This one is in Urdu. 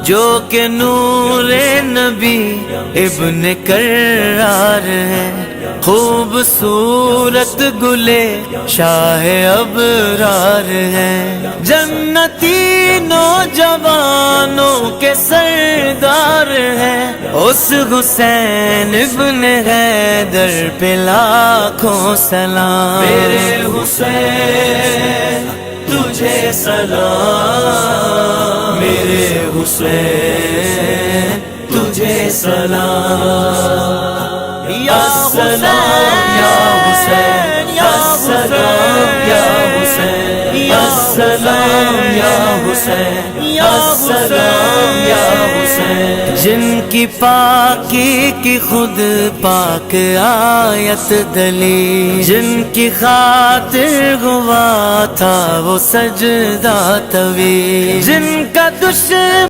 جو کہ نور نبی ابن کرار ہے، خوبصورت گلے شاہ ابرار ہے، جنتی نوجوانوں کے سردار ہے، اس حسین ابن حیدر پہ لاکھوں سلام۔ میرے حسین تجھے سلام، میرے حسین تجھے سلام، یا سلام یا حسین، یا سلام یا حسین، یا سلام یا حسین، یا سلام یا حسین۔ جن کی پاکی کی خود پاک آیت دلی، جن کی خاطر گوا تھا وہ سجدہ طویل، جن کا دشمن